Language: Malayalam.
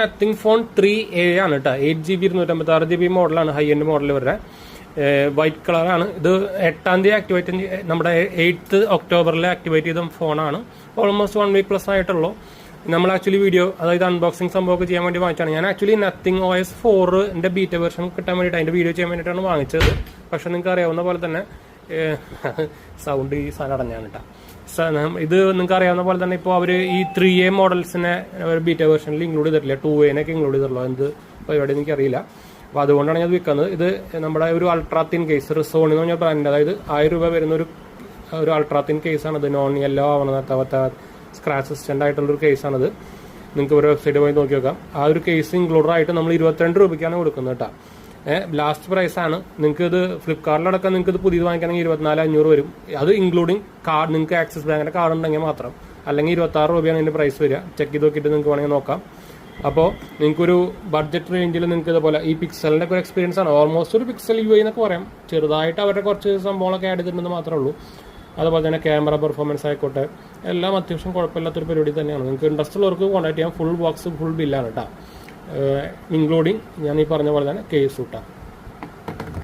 നത്തിങ് ഫോൺ 3A ആണ് കേട്ടോ. 8GB 256GB മോഡലാണ്, ഹൈ എൻഡ് മോഡൽ വരെ. വൈറ്റ് കളറാണ്. ഇത് 8-ാം തീയതി ആക്ടിവേറ്റ്, നമ്മുടെ 8th ഒക്ടോബറിൽ ആക്ടിവേറ്റ് ചെയ്ത ഫോണാണ്. ഓൾമോസ്റ്റ് 1 വീക്ക് പ്ലസ് ആയിട്ടുള്ളൂ. നമ്മൾ ആക്ച്വലി വീഡിയോ, അതായത് അൺബോക്സിംഗ് സംഭവമൊക്കെ ചെയ്യാൻ വേണ്ടി വാങ്ങിച്ചാണ്. ഞാൻ ആക്ച്വലി നത്തിങ് OS 4ന്റെ ബീറ്റ വെർഷൻ കിട്ടാൻ വേണ്ടിയിട്ട് അതിന്റെ വീഡിയോ ചെയ്യാൻ വേണ്ടിയിട്ടാണ് വാങ്ങിച്ചത്. പക്ഷെ നിങ്ങൾക്ക് അറിയാവുന്ന പോലെ തന്നെ സൗണ്ട് ഈ സാധനം അടഞ്ഞാണ് കേട്ടോ. ഇത് നിങ്ങൾക്ക് അറിയാവുന്ന പോലെ തന്നെ ഇപ്പോൾ അവർ ഈ 3A മോഡൽസിനെ ബീറ്റ വെർഷനിൽ ഇൻക്ലൂഡ് ചെയ്തിട്ടില്ല, 2A-നൊക്കെ ഇൻക്ലൂഡ് ചെയ്തിട്ടുള്ളൂ. എന്ത് പരിപാടി എനിക്കറിയില്ല. അപ്പോൾ അതുകൊണ്ടാണ് ഞാൻ വിൽക്കുന്നത്. ഇത് നമ്മുടെ ഒരു അൾട്രാ തിൻ കേസ്, റിസോണി എന്ന് പറഞ്ഞ ബ്രാൻഡ്, അതായത് 1000 രൂപ വരുന്ന ഒരു അൾട്രാ തിൻ കേസാണ് ഇത്. നോൺ യെല്ലോ ആവണ സ്ക്രാച്ച് റെസിസ്റ്റന്റ് ആയിട്ടുള്ളൊരു കേസാണിത്. നിങ്ങൾക്ക് ഒരു വെബ്സൈറ്റ് പോയി നോക്കി നോക്കാം. ആ ഒരു കേസ് ഇൻക്ലൂഡഡ് ആയിട്ട് നമ്മൾ 22 രൂപയ്ക്കാണ് കൊടുക്കുന്നത് കേട്ടോ. ലാസ്റ്റ് പ്രൈസ് ആണ്. നിങ്ങൾക്ക് ഇത് ഫ്ലിപ്കാർട്ടിലടക്കം നിങ്ങൾക്ക് ഇത് പുതിയത് വാങ്ങിക്കണമെങ്കിൽ 24,500 വരും. അത് ഇൻക്ലൂഡിങ് കാർഡ്, നിങ്ങൾക്ക് ആക്സിസ് ബാങ്കിന്റെ കാർഡ് ഉണ്ടെങ്കിൽ മാത്രം. അല്ലെങ്കിൽ 26 രൂപയാണ് ഇതിന്റെ പ്രൈസ് വരിക. ചെക്ക് ചെയ്ത് നോക്കിയിട്ട് നിങ്ങൾക്ക് വേണമെങ്കിൽ നോക്കാം. അപ്പോൾ നിങ്ങൾക്കൊരു ബഡ്ജറ്റ് റേഞ്ചിൽ നിങ്ങൾക്ക് ഇതുപോലെ ഈ പിക്സലിന്റെ ഒരു എക്സ്പീരിയൻസ് ആണ്. ഓൾമോസ്റ്റ് ഒരു പിക്സൽ UI എന്നൊക്കെ പറയാം. ചെറുതായിട്ട് അവരുടെ കുറച്ച് സംഭവങ്ങളൊക്കെ ആഡ് ചെയ്തിട്ടുണ്ടെന്ന് മാത്രമേ ഉള്ളൂ. അതുപോലെ തന്നെ ക്യാമറ പെർഫോമൻസ് ആയിക്കോട്ടെ, എല്ലാം അത്യാവശ്യം കുഴപ്പമില്ലാത്തൊരു പരിപാടി തന്നെയാണ്. നിങ്ങൾക്ക് ഇൻട്രസ്റ്റ് ഉള്ളവർക്ക് കോൺടാക്ട് ചെയ്യാം. ഫുൾ ബോക്സ് ഫുൾ ബില്ലാണ് കേട്ടോ, ഇൻക്ലൂഡിങ് ഞാൻ ഈ പറഞ്ഞ പോലെ തന്നെ കേസ് കിട്ടാം.